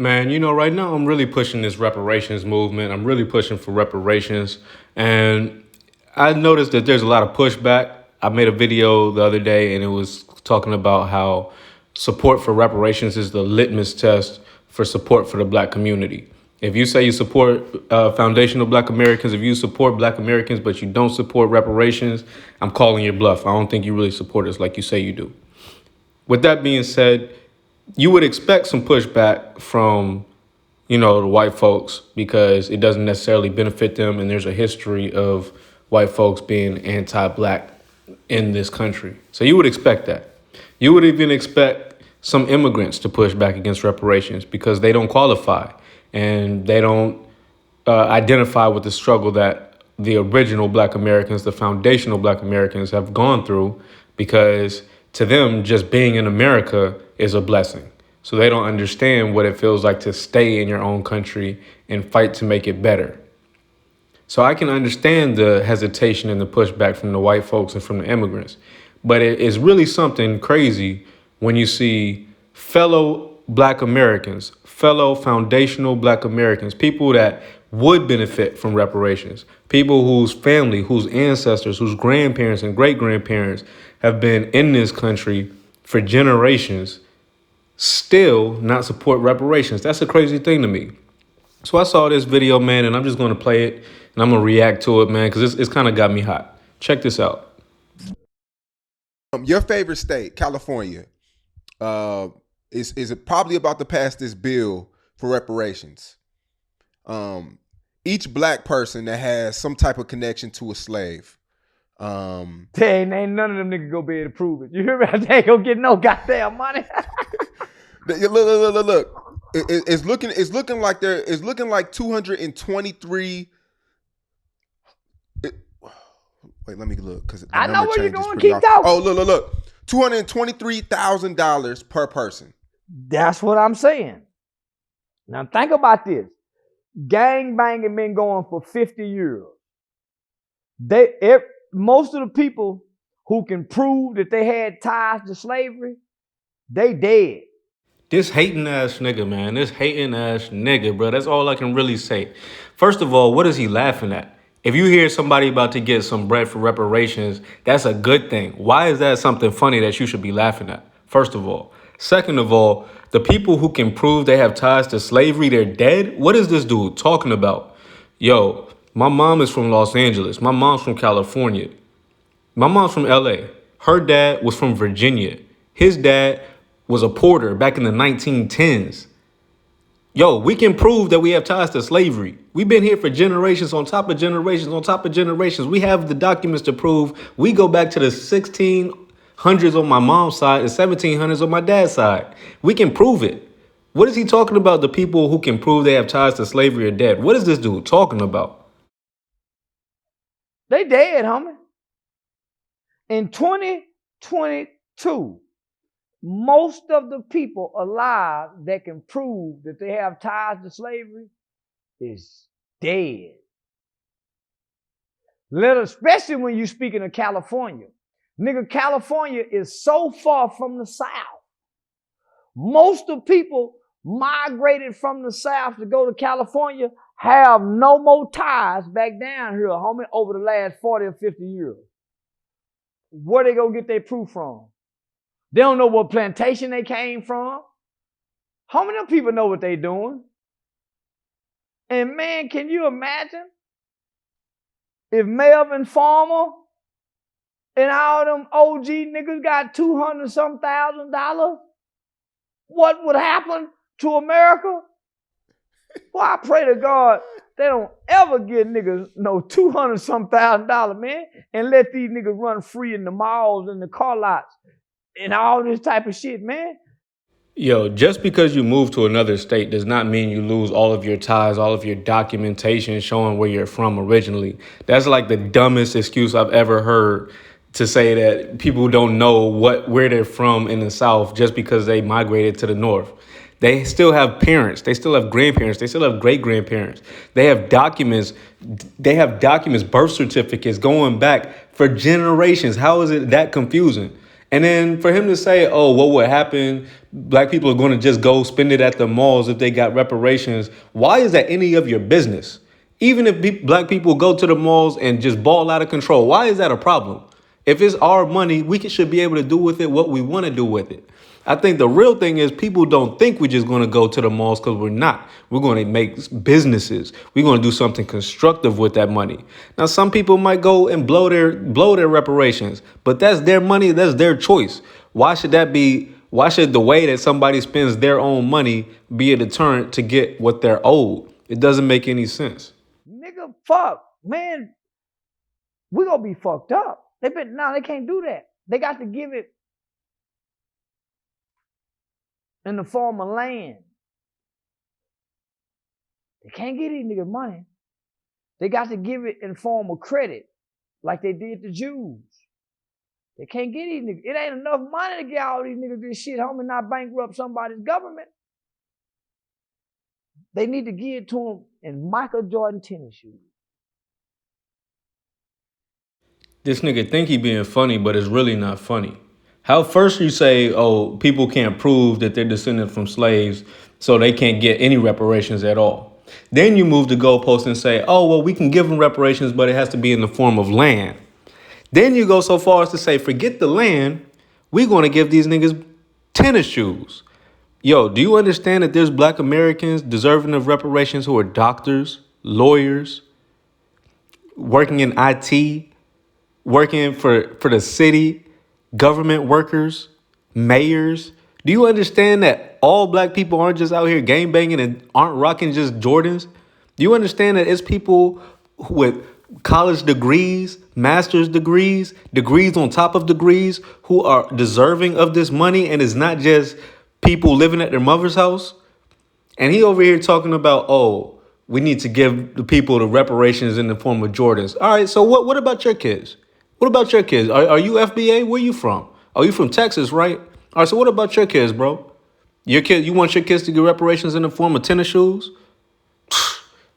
Man, right now I'm really pushing this reparations movement. I'm really pushing for reparations. And I noticed that there's a lot of pushback. I made a video the other day and it was talking about how support for reparations is the litmus test for support for the black community. If you say you support foundational black Americans, if you support black Americans, but you don't support reparations, I'm calling your bluff. I don't think you really support us like you say you do. With that being said, you would expect some pushback from, the white folks because it doesn't necessarily benefit them. And there's a history of white folks being anti-black in this country. So you would expect that. You would even expect some immigrants to push back against reparations because they don't qualify and they don't identify with the struggle that the original black Americans, the foundational black Americans have gone through, because to them, just being in America is a blessing. So they don't understand what it feels like to stay in your own country and fight to make it better. So I can understand the hesitation and the pushback from the white folks and from the immigrants. But it is really something crazy when you see fellow black Americans, fellow foundational black Americans, people that would benefit from reparations, people whose family, whose ancestors, whose grandparents and great grandparents have been in this country for generations, still not support reparations. That's a crazy thing to me. So I saw this video, man, and I'm just going to play it and I'm going to react to it, man, because it's kind of got me hot. Check this out. Your favorite state, California, is probably about to pass this bill for reparations. Each black person that has some type of connection to a slave. Ain't none of them niggas gonna be able to prove it. You hear me? They ain't gonna get no goddamn money. Look. It's looking like 223. Wait, let me look because I know where you're going. Keep talking. Oh, look. $223,000 per person. That's what I'm saying. Now think about this. Gang banging been going for 50 years. Most of the people who can prove that they had ties to slavery, they dead. This hating ass nigga, man. This hating ass nigga, bro. That's all I can really say. First of all, what is he laughing at? If you hear somebody about to get some bread for reparations, that's a good thing. Why is that something funny that you should be laughing at? First of all. Second of all, the people who can prove they have ties to slavery, they're dead? What is this dude talking about? Yo, my mom is from Los Angeles. My mom's from California. My mom's from LA. Her dad was from Virginia. His dad was a porter back in the 1910s. Yo, we can prove that we have ties to slavery. We've been here for generations on top of generations on top of generations. We have the documents to prove. We go back to the 1600s on my mom's side and 1700s on my dad's side. We can prove it. What is he talking about? The people who can prove they have ties to slavery are dead. What is this dude talking about? They dead, homie. In 2022, most of the people alive that can prove that they have ties to slavery is dead. Especially when you're speaking of California. Nigga, California is so far from the South. Most of the people migrated from the South to go to California have no more ties back down here, homie, over the last 40 or 50 years. Where they gonna get their proof from? They don't know what plantation they came from. How many of them people know what they doing? And man, can you imagine if Melvin Farmer and all them OG niggas got $200-some thousand? What would happen to America? Well, I pray to God they don't ever get niggas no $200-some thousand, man, and let these niggas run free in the malls and the car lots and all this type of shit, man. Yo, just because you move to another state does not mean you lose all of your ties, all of your documentation showing where you're from originally. That's like the dumbest excuse I've ever heard, to say that people don't know where they're from in the South just because they migrated to the North. They still have parents. They still have grandparents. They still have great-grandparents. They have documents. Birth certificates going back for generations. How is it that confusing? And then for him to say, oh, what would happen? Black people are going to just go spend it at the malls if they got reparations. Why is that any of your business? Even if black people go to the malls and just ball out of control, why is that a problem? If it's our money, should be able to do with it what we want to do with it. I think the real thing is people don't think we're just going to go to the malls, because we're not. We're going to make businesses. We're going to do something constructive with that money. Now, some people might go and blow their reparations, but that's their money. That's their choice. Why should the way that somebody spends their own money be a deterrent to get what they're owed? It doesn't make any sense. Nigga, fuck, man, we gonna be fucked up. They can't do that. They got to give it in the form of land. They can't get these niggas money. They got to give it in form of credit, like they did the Jews. They can't get these niggas. It ain't enough money to get all these niggas this shit home and not bankrupt somebody's government. They need to give it to them in Michael Jordan tennis shoes. This nigga think he being funny, but it's really not funny. How first you say, oh, people can't prove that they're descended from slaves, so they can't get any reparations at all. Then you move the goalpost and say, oh, well, we can give them reparations, but it has to be in the form of land. Then you go so far as to say, forget the land, we're going to give these niggas tennis shoes. Yo, do you understand that there's black Americans deserving of reparations who are doctors, lawyers, working in IT, working for the city, government workers, mayors? Do you understand that all black people aren't just out here gangbanging and aren't rocking just Jordans? Do you understand that it's people with college degrees, master's degrees, degrees on top of degrees who are deserving of this money, and it's not just people living at their mother's house? And he over here talking about, oh, we need to give the people the reparations in the form of Jordans. All right, so what about your kids? What about your kids? Are you FBA? Where you from? Are you from Texas, right? All right, so what about your kids, bro? You want your kids to get reparations in the form of tennis shoes?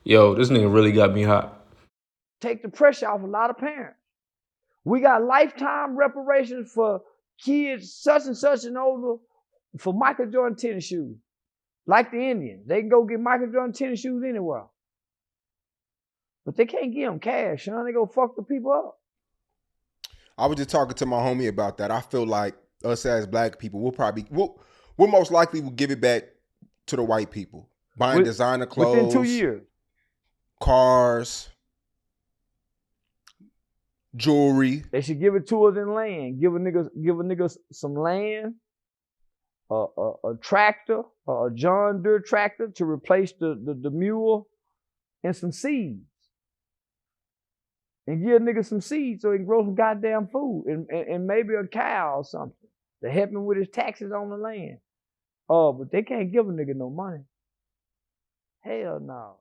Yo, this nigga really got me hot. Take the pressure off a lot of parents. We got lifetime reparations for kids such and such and older for Michael Jordan tennis shoes. Like the Indians. They can go get Michael Jordan tennis shoes anywhere. But they can't give them cash, son. They go fuck the people up. I was just talking to my homie about that. I feel like us as black people, we'll most likely will give it back to the white people. Buying designer clothes. Within 2 years. Cars. Jewelry. They should give it to us in land. Give a nigga some land, a tractor, a John Deere tractor to replace the mule, and some seeds. And give a nigga some seeds so he can grow some goddamn food, and maybe a cow or something to help him with his taxes on the land. Oh, but they can't give a nigga no money. Hell no.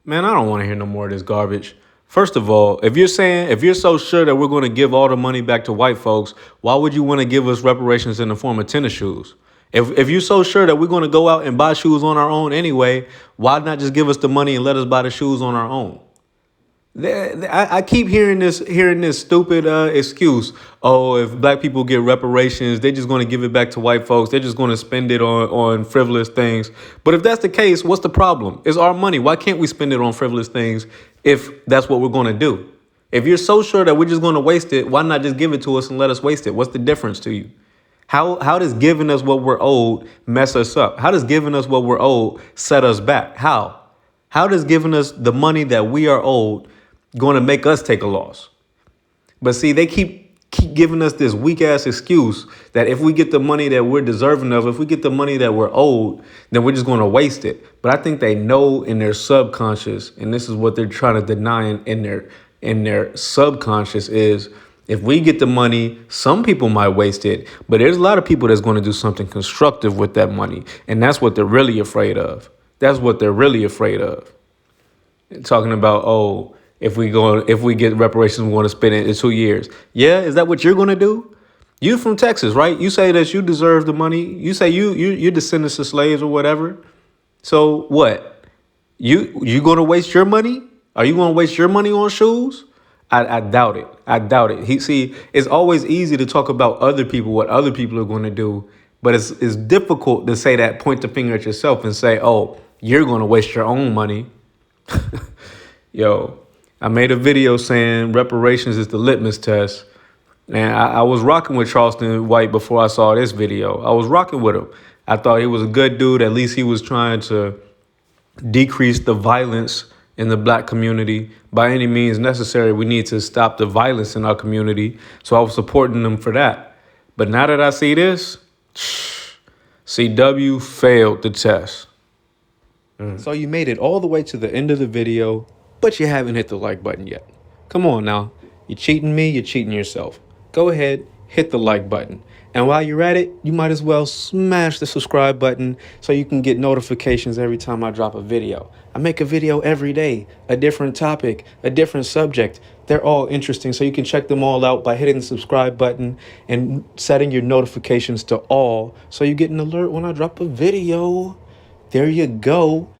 Man, I don't want to hear no more of this garbage. First of all, if you're so sure that we're going to give all the money back to white folks, why would you want to give us reparations in the form of tennis shoes? If you're so sure that we're going to go out and buy shoes on our own anyway, why not just give us the money and let us buy the shoes on our own? I keep hearing this stupid excuse. Oh, if black people get reparations, they're just going to give it back to white folks. They're just going to spend it on frivolous things. But if that's the case, what's the problem? It's our money. Why can't we spend it on frivolous things if that's what we're going to do? If you're so sure that we're just going to waste it, why not just give it to us and let us waste it? What's the difference to you? How does giving us what we're owed mess us up? How does giving us what we're owed set us back? How does giving us the money that we are owed going to make us take a loss? But see, they keep giving us this weak ass excuse that if we get the money that we're deserving of, if we get the money that we're owed, then we're just going to waste it. But I think they know in their subconscious, and this is what they're trying to deny in their subconscious, is if we get the money, some people might waste it, but there's a lot of people that's going to do something constructive with that money. And that's what they're really afraid of. That's what they're really afraid of. Talking about, oh, if we get reparations, we want to spend it in 2 years. Yeah, is that what you're going to do? You from Texas, right? You say that you deserve the money. You say you're descendants of slaves or whatever. So what? You going to waste your money? Are you going to waste your money on shoes? I doubt it. I doubt it. It's always easy to talk about other people, what other people are going to do, but it's difficult to say that, point the finger at yourself and say, oh, you're going to waste your own money. Yo, I made a video saying reparations is the litmus test. And I was rocking with Charleston White before I saw this video. I was rocking with him. I thought he was a good dude. At least he was trying to decrease the violence in the black community by any means necessary. We need to stop the violence in our community. So I was supporting them for that. But now that I see this, CW failed the test. So you made it all the way to the end of the video, but you haven't hit the like button yet. Come on now. You're cheating me, you're cheating yourself. Go ahead, hit the like button. And while you're at it, you might as well smash the subscribe button so you can get notifications every time I drop a video. I make a video every day, a different topic, a different subject. They're all interesting, so you can check them all out by hitting the subscribe button and setting your notifications to all so you get an alert when I drop a video. There you go.